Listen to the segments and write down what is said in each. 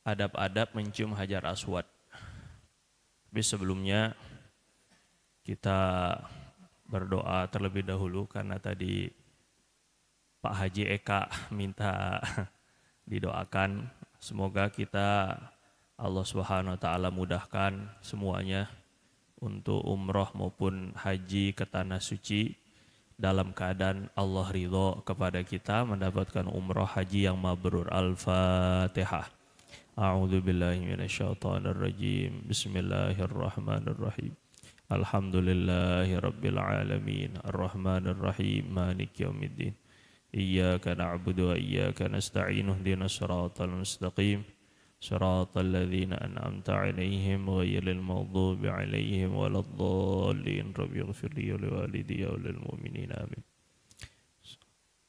adab-adab mencium hajar aswad. Tapi sebelumnya kita berdoa terlebih dahulu karena tadi Pak Haji Eka minta didoakan. Semoga kita Allah Subhanahu wa taala mudahkan semuanya untuk umroh maupun haji ke tanah suci dalam keadaan Allah ridho kepada kita mendapatkan umroh haji yang mabrur. Al-Fatihah. A'udzu billahi minasyaitonir rajim. Bismillahirrahmanirrahim. Alhamdulillahi rabbil alamin. Arrahmanir rahim. Maliki yaumiddin. Iyyaka na'budu wa iyyaka nasta'in. Ihdinas siratal mustaqim. Siratal ladzina an'amta 'alaihim ghairil maghdubi 'alaihim waladdallin. Rabbighfir li wa liwalidayya wa lil mu'minin. Amin.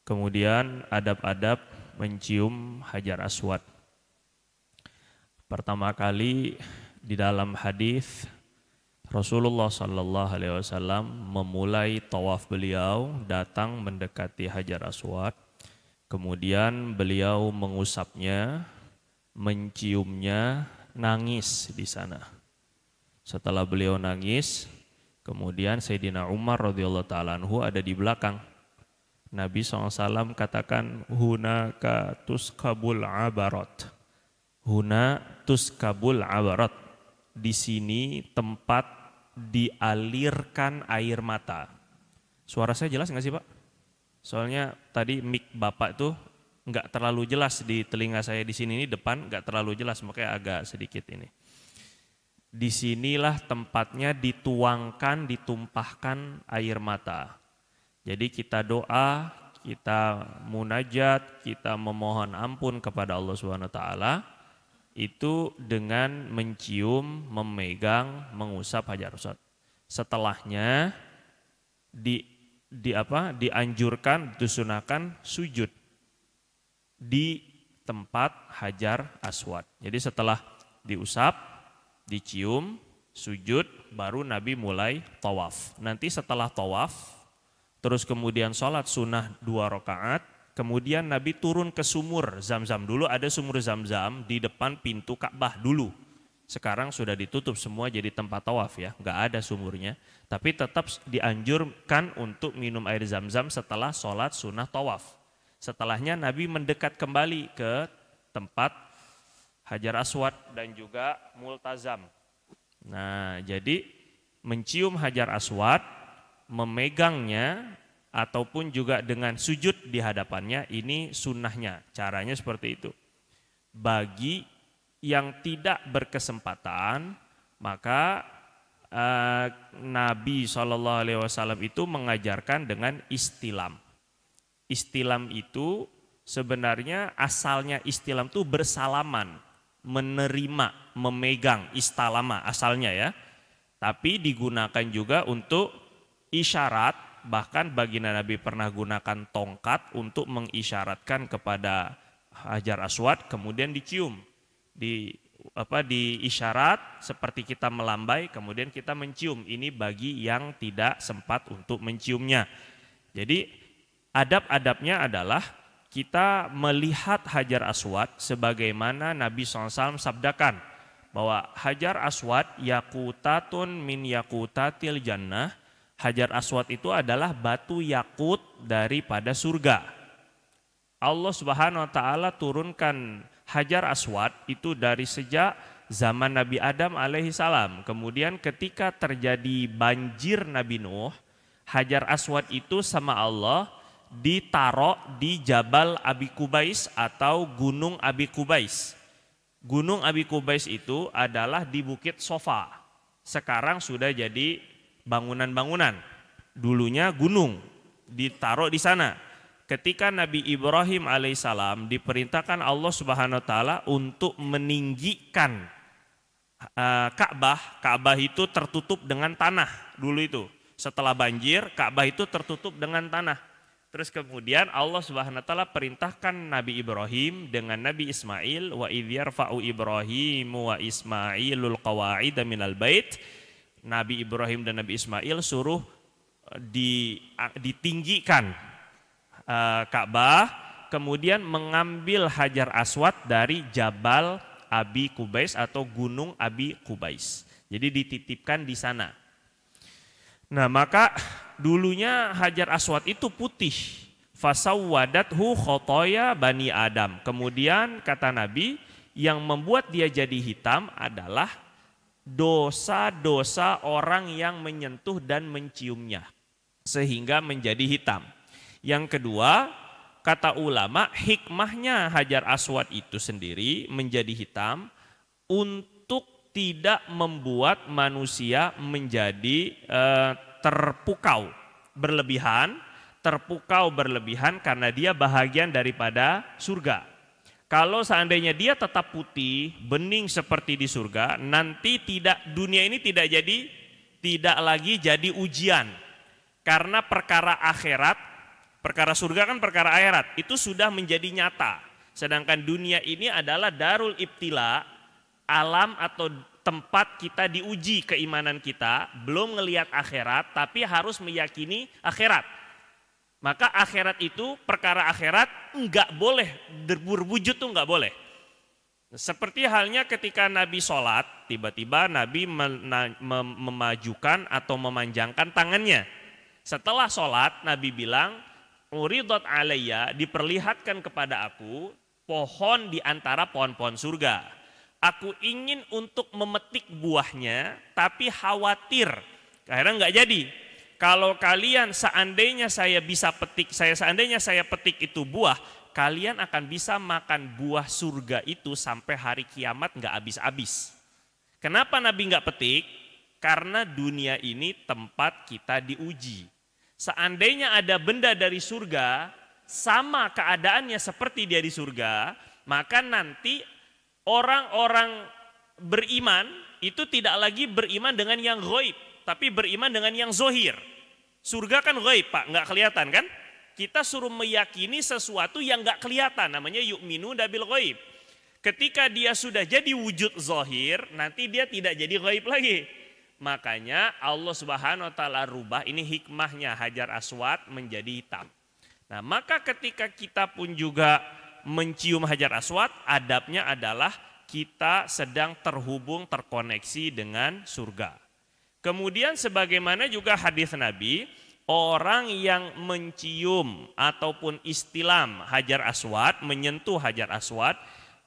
Kemudian adab-adab mencium hajar aswad. Pertama kali di dalam hadis Rasulullah sallallahu alaihi wasallam memulai tawaf beliau datang mendekati hajar aswad, kemudian beliau mengusapnya, menciumnya, nangis di sana. Setelah beliau nangis, kemudian Sayyidina Umar radhiyallahu taala anhu ada di belakang. Nabi SAW katakan, hunaka tuskabul abarat. Huna tuskabul abarat. Di sini tempat dialirkan air mata. Suara saya jelas nggak sih Pak? Soalnya tadi mic Bapak tuh nggak terlalu jelas di telinga saya di sini, ini depan nggak terlalu jelas, makanya agak sedikit ini. Disinilah tempatnya dituangkan, ditumpahkan air mata. Jadi kita doa, kita munajat, kita memohon ampun kepada Allah Subhanahu wa taala itu dengan mencium, memegang, mengusap hajar aswad. Setelahnya dianjurkan, disunahkan sujud di tempat hajar aswad. Jadi setelah diusap, dicium, sujud, baru Nabi mulai tawaf. Nanti setelah tawaf, terus kemudian sholat sunnah 2 rakaat, kemudian Nabi turun ke sumur Zam-Zam. Dulu ada sumur Zam-Zam di depan pintu Ka'bah dulu. Sekarang sudah ditutup semua jadi tempat tawaf ya, nggak ada sumurnya. Tapi tetap dianjurkan untuk minum air Zam-Zam setelah sholat sunnah tawaf. Setelahnya Nabi mendekat kembali ke tempat hajar aswad dan juga multazam. Nah, jadi mencium hajar aswad, memegangnya, ataupun juga dengan sujud di hadapannya, ini sunnahnya, caranya seperti itu. Bagi yang tidak berkesempatan, maka Nabi SAW itu mengajarkan dengan istilam. Istilam itu sebenarnya asalnya istilam itu bersalaman, menerima, memegang, istalama asalnya ya. Tapi digunakan juga untuk isyarat. Bahkan baginda Nabi pernah gunakan tongkat untuk mengisyaratkan kepada hajar aswad, kemudian dicium, diisyarat seperti kita melambai, kemudian kita mencium. Ini bagi yang tidak sempat untuk menciumnya. Jadi adab-adabnya adalah kita melihat hajar aswad sebagaimana Nabi SAW sabdakan bahwa hajar aswad yakutatun min yakutatil jannah. Hajar aswad itu adalah batu yakut daripada surga. Allah Subhanahu wa taala turunkan hajar aswad itu dari sejak zaman Nabi Adam alaihissalam. Kemudian ketika terjadi banjir Nabi Nuh, hajar aswad itu sama Allah ditaruh di Jabal Abi Kubais atau Gunung Abi Kubais. Gunung Abi Kubais itu adalah di Bukit Sofa. Sekarang sudah jadi bangunan-bangunan, dulunya gunung, ditaruh di sana. Ketika Nabi Ibrahim alaihissalam diperintahkan Allah Subhanahu wa taala untuk meninggikan Ka'bah. Ka'bah itu tertutup dengan tanah dulu itu. Setelah banjir, Ka'bah itu tertutup dengan tanah. Terus kemudian Allah Subhanahu wa taala perintahkan Nabi Ibrahim dengan Nabi Ismail, wa idh yarfa'u Ibrahim wa Ismailul qawa'ida minal bait. Nabi Ibrahim dan Nabi Ismail suruh ditinggikan Ka'bah, kemudian mengambil hajar aswad dari Jabal Abi Qubais atau Gunung Abi Qubais. Jadi dititipkan di sana. Nah, maka dulunya Hajar Aswad itu putih. Fasawwadathu khotoya bani Adam. Kemudian kata Nabi, yang membuat dia jadi hitam adalah dosa-dosa orang yang menyentuh dan menciumnya, sehingga menjadi hitam. Yang kedua, kata ulama, hikmahnya Hajar Aswad itu sendiri menjadi hitam untuk tidak membuat manusia menjadi terpukau berlebihan karena dia bahagian daripada surga. Kalau seandainya dia tetap putih, bening seperti di surga, nanti dunia ini tidak lagi jadi ujian. Karena perkara akhirat, perkara surga kan perkara akhirat, itu sudah menjadi nyata. Sedangkan dunia ini adalah darul ibtila, alam atau tempat kita diuji keimanan kita, belum ngelihat akhirat, tapi harus meyakini akhirat. Maka akhirat itu, perkara akhirat enggak boleh, berwujud tuh enggak boleh. Seperti halnya ketika Nabi sholat, tiba-tiba Nabi memajukan atau memanjangkan tangannya. Setelah sholat, Nabi bilang, uridat alayya, diperlihatkan kepada aku pohon di antara pohon-pohon surga. Aku ingin untuk memetik buahnya, tapi khawatir, akhirnya enggak jadi. Kalau kalian seandainya saya petik itu buah, kalian akan bisa makan buah surga itu sampai hari kiamat nggak habis-habis. Kenapa Nabi nggak petik? Karena dunia ini tempat kita diuji. Seandainya ada benda dari surga, sama keadaannya seperti dia di surga, maka nanti orang-orang beriman itu tidak lagi beriman dengan yang ghaib, tapi beriman dengan yang zohir. Surga kan ghaib Pak, nggak kelihatan kan? Kita suruh meyakini sesuatu yang nggak kelihatan, namanya yu'minu bil ghaib. Ketika dia sudah jadi wujud zohir, nanti dia tidak jadi ghaib lagi. Makanya Allah Subhanahu wa taala rubah, ini hikmahnya Hajar Aswad menjadi hitam. Nah, maka ketika kita pun juga mencium Hajar Aswad, adabnya adalah kita sedang terkoneksi dengan surga. Kemudian sebagaimana juga hadis Nabi, orang yang mencium ataupun istilam Hajar Aswad, menyentuh Hajar Aswad,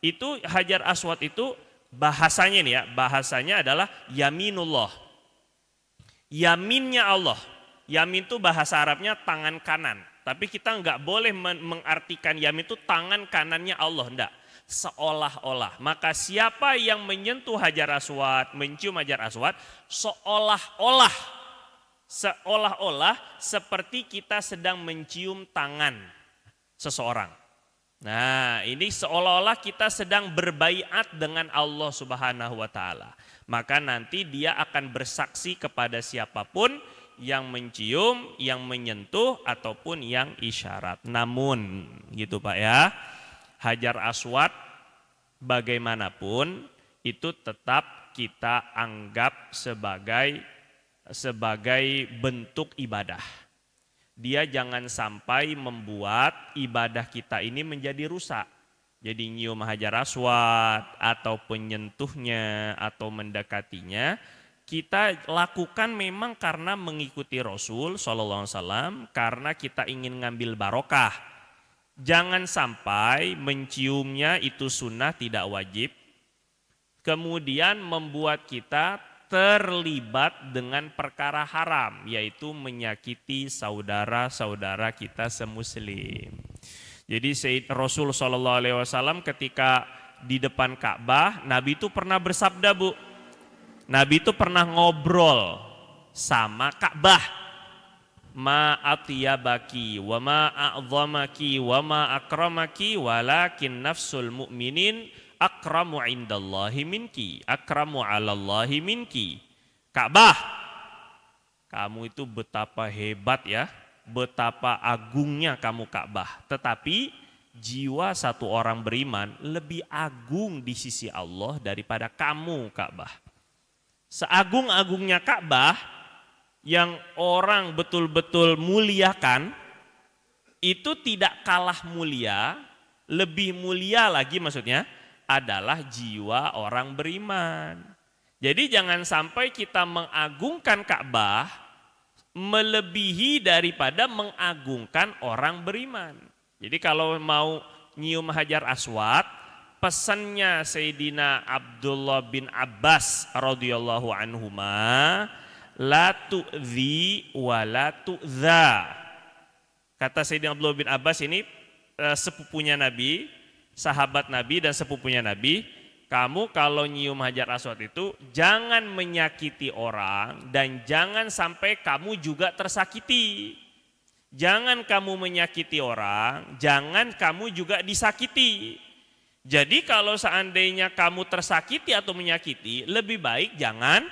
itu Hajar Aswad itu bahasanya nih ya, bahasanya adalah yaminullah. Yaminnya Allah. Yamin itu bahasa Arabnya tangan kanan. Tapi kita nggak boleh mengartikan yamin itu tangan kanannya Allah, enggak. Seolah-olah. Maka siapa yang menyentuh Hajar Aswad, mencium Hajar Aswad, seolah-olah seperti kita sedang mencium tangan seseorang. Nah, ini seolah-olah kita sedang berbaiat dengan Allah Subhanahu wa taala. Maka nanti dia akan bersaksi kepada siapapun yang mencium, yang menyentuh ataupun yang isyarat. Namun, gitu Pak ya, Hajar Aswad bagaimanapun itu tetap kita anggap sebagai bentuk ibadah. Dia jangan sampai membuat ibadah kita ini menjadi rusak. Jadi nyium Hajar Aswad atau penyentuhnya atau mendekatinya, kita lakukan memang karena mengikuti Rasul SAW, karena kita ingin ngambil barokah. Jangan sampai menciumnya itu sunnah tidak wajib, kemudian membuat kita terlibat dengan perkara haram, yaitu menyakiti saudara-saudara kita semuslim. Jadi Rasul SAW ketika di depan Ka'bah, Nabi itu pernah bersabda Bu, Nabi itu pernah ngobrol sama Ka'bah. Ma atiyabaki wa ma a'zamaki wa ma akramaki walakin nafsul mu'minin akramu indallahi minki, akramu alallahi minki. Ka'bah, kamu itu betapa hebat ya, betapa agungnya kamu Ka'bah. Tetapi jiwa satu orang beriman lebih agung di sisi Allah daripada kamu Ka'bah. Seagung-agungnya Ka'bah yang orang betul-betul muliakan, itu tidak kalah mulia, lebih mulia lagi maksudnya, adalah jiwa orang beriman. Jadi jangan sampai kita mengagungkan Ka'bah melebihi daripada mengagungkan orang beriman. Jadi kalau mau nyium Hajar Aswad, pesannya Sayyidina Abdullah bin Abbas radhiyallahu anhuma, la tu'dhi wa la tu'dha. Kata Sayyidina Abdullah bin Abbas ini sepupunya Nabi, sahabat Nabi dan sepupunya Nabi, kamu kalau nyium Hajar Aswad itu jangan menyakiti orang dan jangan sampai kamu juga tersakiti. Jangan kamu menyakiti orang, jangan kamu juga disakiti. Jadi kalau seandainya kamu tersakiti atau menyakiti, lebih baik jangan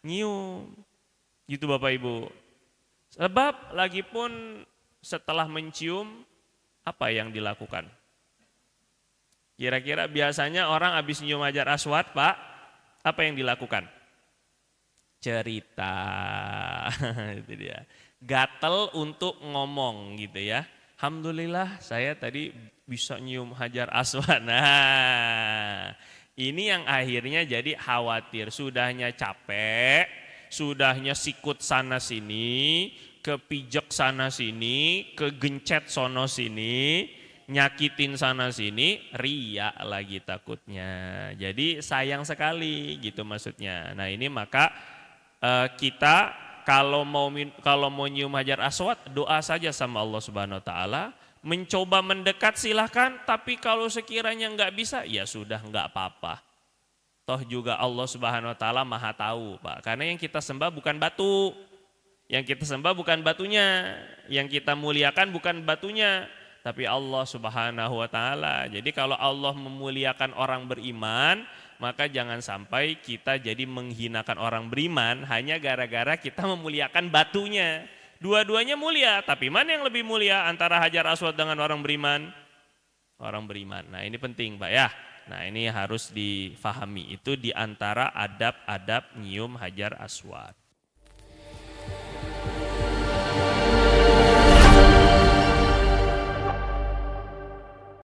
nyium. Gitu Bapak Ibu. Sebab lagi pun setelah mencium, apa yang dilakukan? Kira-kira biasanya orang habis nyium Hajar Aswad, Pak, apa yang dilakukan? Cerita. Itu dia. Gatel untuk ngomong gitu ya. Alhamdulillah saya tadi bisa nyium Hajar Aswad. Nah, ini yang akhirnya jadi khawatir. Sudahnya capek, sudahnya sikut sana sini, kepijak sana sini, kegencet sono sini, nyakitin sana sini, riya lagi takutnya. Jadi sayang sekali gitu maksudnya. Nah ini maka kita kalau mau nyium Hajar Aswad, doa saja sama Allah Subhanahu Wa Taala. Mencoba mendekat silahkan, tapi kalau sekiranya nggak bisa, ya sudah nggak apa-apa. Toh juga Allah Subhanahu Wa Taala Maha tahu, Pak. Karena yang kita sembah bukan batu, yang kita sembah bukan batunya, yang kita muliakan bukan batunya, tapi Allah Subhanahu Wa Taala. Jadi kalau Allah memuliakan orang beriman, maka jangan sampai kita jadi menghinakan orang beriman hanya gara-gara kita memuliakan batunya. Dua-duanya mulia, tapi mana yang lebih mulia antara Hajar Aswad dengan orang beriman? Orang beriman. Nah ini penting Pak ya. Nah ini harus difahami. Itu di antara adab-adab nyium Hajar Aswad.